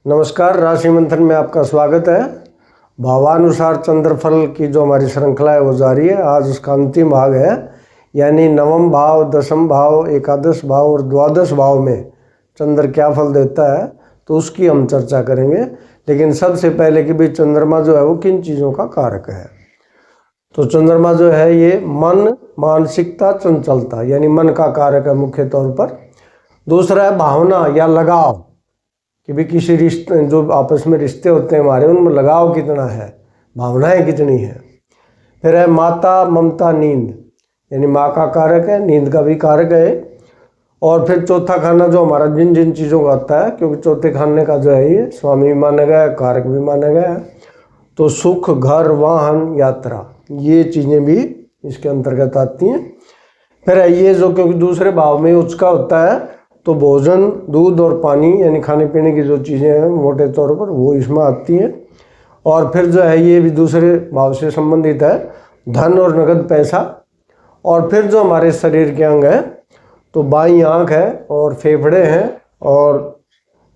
नमस्कार, राशि मंथन में आपका स्वागत है। भावानुसार चंद्रफल की जो हमारी श्रृंखला है वो जारी है। आज उसका अंतिम भाग है, यानी नवम भाव, दशम भाव, एकादश भाव और द्वादश भाव में चंद्र क्या फल देता है, तो उसकी हम चर्चा करेंगे। लेकिन सबसे पहले कि भाई चंद्रमा जो है वो किन चीज़ों का कारक है। तो चंद्रमा जो है ये मन, मानसिकता, चंचलता यानी मन का कारक है मुख्य तौर पर। दूसरा है भावना या लगाव, कि भी किसी रिश्ते, जो आपस में रिश्ते होते हैं हमारे, उनमें लगाव कितना है, भावनाएं कितनी है। फिर है माता, ममता, नींद, यानी माँ का कारक है, नींद का भी कारक है। और फिर चौथा खाना जो हमारा जिन जिन चीज़ों का आता है, क्योंकि चौथे खाने का जो है ये स्वामी भी माना गया है, कारक भी माना गया है। तो सुख, घर, वाहन, यात्रा, ये चीज़ें भी इसके अंतर्गत आती हैं। फिर है ये जो, क्योंकि दूसरे भाव में उसका होता है, तो भोजन, दूध और पानी यानी खाने पीने की जो चीज़ें हैं मोटे तौर पर वो इसमें आती हैं। और फिर जो है ये भी दूसरे भाव से संबंधित है, धन और नगद पैसा। और फिर जो हमारे शरीर के अंग हैं, तो बाईं आँख है और फेफड़े हैं और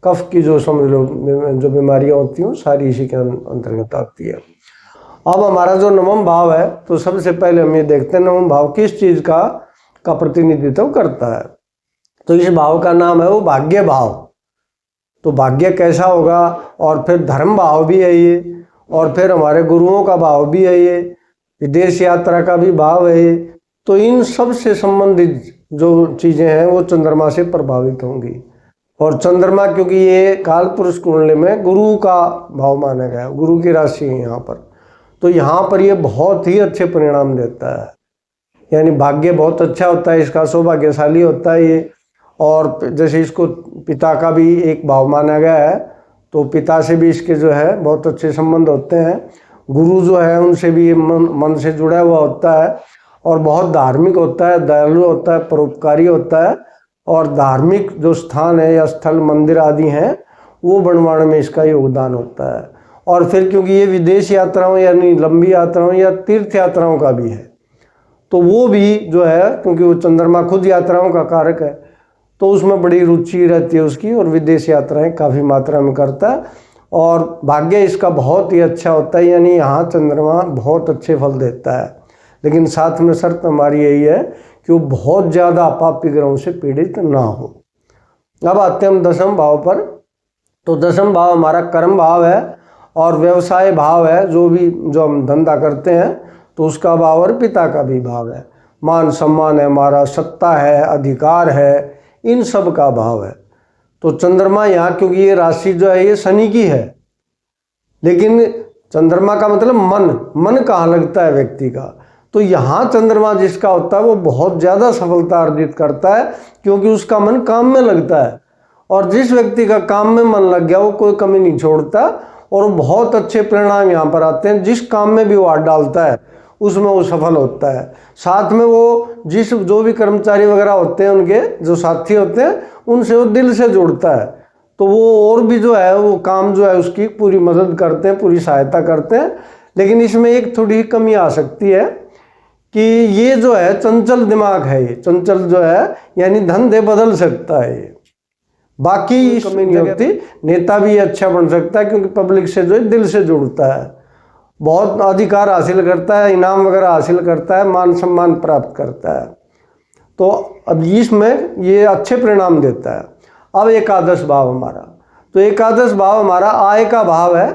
कफ की जो समझ लो जो बीमारियाँ होती हैं सारी इसी के अंतर्गत आती है। अब हमारा जो नवम भाव है, तो सबसे पहले हम ये देखते हैं नवम भाव किस चीज़ का प्रतिनिधित्व करता है। तो इस भाव का नाम है वो भाग्य भाव। तो भाग्य कैसा होगा, और फिर धर्म भाव भी है ये, और फिर हमारे गुरुओं का भाव भी है ये, विदेश यात्रा का भी भाव है ये। तो इन सब से संबंधित जो चीज़ें हैं वो चंद्रमा से प्रभावित होंगी। और चंद्रमा क्योंकि ये काल पुरुष कुंडली में गुरु का भाव माना गया है, गुरु की राशि है यहाँ पर, तो यहाँ पर ये बहुत ही अच्छे परिणाम देता है। यानी भाग्य बहुत अच्छा होता है इसका, सौभाग्यशाली होता है ये। और जैसे इसको पिता का भी एक भाव माना गया है, तो पिता से भी इसके जो है बहुत अच्छे संबंध होते हैं। गुरु जो है उनसे भी मन से जुड़ा हुआ होता है, और बहुत धार्मिक होता है, दयालु होता है, परोपकारी होता है। और धार्मिक जो स्थान है या स्थल, मंदिर आदि हैं, वो बनवाने में इसका योगदान होता है। और फिर क्योंकि ये विदेश यात्राओं यानी लंबी यात्राओं या तीर्थ यात्राओं का भी है, तो वो भी जो है, क्योंकि वो चंद्रमा खुद यात्राओं का कारक है, तो उसमें बड़ी रुचि रहती है उसकी, और विदेश यात्राएं काफ़ी मात्रा में करता है। और भाग्य इसका बहुत ही अच्छा होता है, यानी यहाँ चंद्रमा बहुत अच्छे फल देता है। लेकिन साथ में शर्त हमारी यही है कि वो बहुत ज़्यादा पापी ग्रहों से पीड़ित ना हो। अब आते हैं हम दशम भाव पर। तो दशम भाव हमारा कर्म भाव है और व्यवसाय भाव है, जो हम धंधा करते हैं तो उसका भाव, और पिता का भी भाव है। मान सम्मान है हमारा, सत्ता है, अधिकार है, इन सब का भाव है। तो चंद्रमा यहाँ, क्योंकि ये राशि जो है ये शनि की है, लेकिन चंद्रमा का मतलब मन कहाँ लगता है व्यक्ति का, तो यहाँ चंद्रमा जिसका होता है वो बहुत ज़्यादा सफलता अर्जित करता है, क्योंकि उसका मन काम में लगता है। और जिस व्यक्ति का काम में मन लग गया वो कोई कमी नहीं छोड़ता, और बहुत अच्छे परिणाम यहाँ पर आते हैं। जिस काम में भी वो हाथ डालता है उसमें वो सफल होता है। साथ में वो जो भी कर्मचारी वगैरह होते हैं, उनके जो साथी होते हैं, उनसे वो दिल से जुड़ता है, तो वो और भी जो है वो काम जो है उसकी पूरी मदद करते हैं, पूरी सहायता करते हैं। लेकिन इसमें एक थोड़ी कमी आ सकती है कि ये जो है चंचल दिमाग है, ये चंचल जो है यानी धंधे बदल सकता है ये। बाकी कमी नहीं होती, नेता भी अच्छा बन सकता है, क्योंकि पब्लिक से जो है दिल से जुड़ता है, बहुत अधिकार हासिल करता है, इनाम वगैरह हासिल करता है, मान सम्मान प्राप्त करता है। तो अब इसमें ये अच्छे परिणाम देता है। अब एकादश भाव हमारा, तो एकादश भाव हमारा आय का भाव है,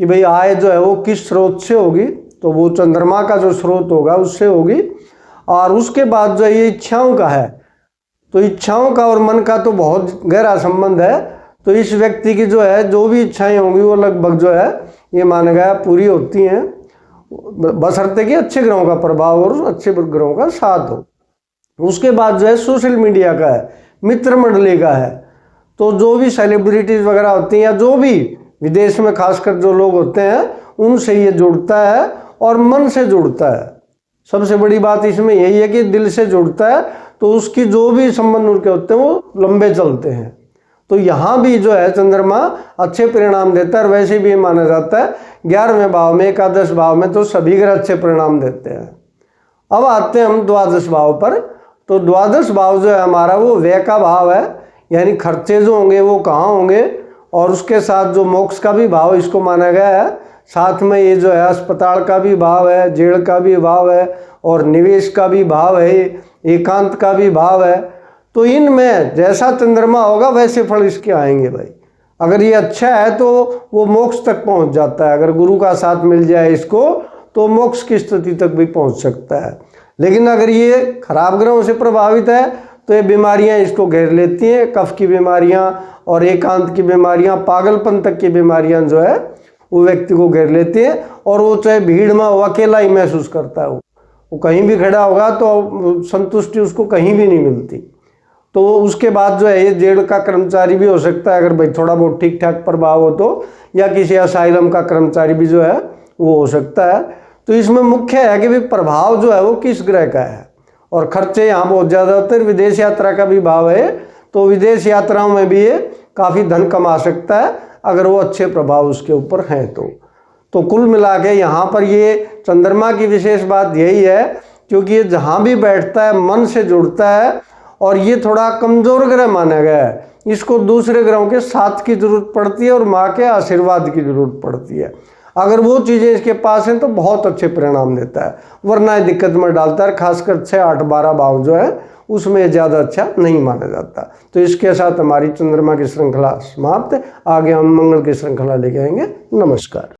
कि भाई आय जो है वो किस स्रोत से होगी, तो वो चंद्रमा का जो स्रोत होगा उससे होगी। और उसके बाद जो ये इच्छाओं का है, तो इच्छाओं का और मन का तो बहुत गहरा संबंध है। तो इस व्यक्ति की जो है जो भी इच्छाएं होंगी वो लगभग जो है ये माना गया पूरी होती हैं, बशर्ते कि अच्छे ग्रहों का प्रभाव और अच्छे ग्रहों का साथ हो। उसके बाद जो है सोशल मीडिया का है, मित्र मंडली का है, तो जो भी सेलिब्रिटीज वगैरह होती हैं या जो भी विदेश में खासकर जो लोग होते हैं उनसे ये जुड़ता है और मन से जुड़ता है। सबसे बड़ी बात इसमें यही है कि दिल से जुड़ता है, तो उसकी जो भी संबंध उनके होते हैं वो लंबे चलते हैं। तो यहाँ भी जो है चंद्रमा अच्छे परिणाम देता है। और वैसे भी माना जाता है 11वें भाव में, एकादश भाव में तो सभी ग्रह अच्छे परिणाम देते हैं। अब आते हैं हम द्वादश भाव पर। तो द्वादश भाव जो है हमारा वो व्यय का भाव है, यानी खर्चे जो होंगे वो कहाँ होंगे, और उसके साथ जो मोक्ष का भी भाव इसको माना गया है, साथ में ये जो है अस्पताल का भी भाव है, जेल का भी भाव है और निवेश का भी भाव है, एकांत का भी भाव है। तो इनमें जैसा चंद्रमा होगा वैसे फल इसके आएंगे भाई। अगर ये अच्छा है तो वो मोक्ष तक पहुंच जाता है, अगर गुरु का साथ मिल जाए इसको तो मोक्ष की स्थिति तक भी पहुंच सकता है। लेकिन अगर ये खराब ग्रहों से प्रभावित है तो ये बीमारियां इसको घेर लेती हैं, कफ की बीमारियां और एकांत की बीमारियां, पागलपन तक की बीमारियां जो है वो व्यक्ति को घेर लेती हैं। और वो चाहे भीड़ में वो अकेला ही महसूस करता है, वो कहीं भी खड़ा होगा तो संतुष्टि उसको कहीं भी नहीं मिलती। तो उसके बाद जो है ये जेल का कर्मचारी भी हो सकता है, अगर भाई थोड़ा बहुत ठीक ठाक प्रभाव हो तो, या किसी असाइलम का कर्मचारी भी जो है वो हो सकता है। तो इसमें मुख्य है कि भाई प्रभाव जो है वो किस ग्रह का है। और खर्चे यहाँ बहुत ज़्यादा होते हैं। विदेश यात्रा का भी भाव है, तो विदेश यात्राओं में भी ये काफ़ी धन कमा सकता है अगर वो अच्छे प्रभाव उसके ऊपर हैं तो कुल मिला के यहाँ पर ये चंद्रमा की विशेष बात यही है, क्योंकि ये जहाँ भी बैठता है मन से जुड़ता है और ये थोड़ा कमज़ोर ग्रह माना गया है। इसको दूसरे ग्रहों के साथ की जरूरत पड़ती है और माँ के आशीर्वाद की जरूरत पड़ती है। अगर वो चीज़ें इसके पास हैं तो बहुत अच्छे परिणाम देता है, वरना दिक्कत में डालता है। खासकर 6, 8, 12 भाव जो है उसमें ज़्यादा अच्छा नहीं माना जाता। तो इसके साथ हमारी चंद्रमा की श्रृंखला समाप्त है। आगे हम मंगल की श्रृंखला लेके आएंगे। नमस्कार।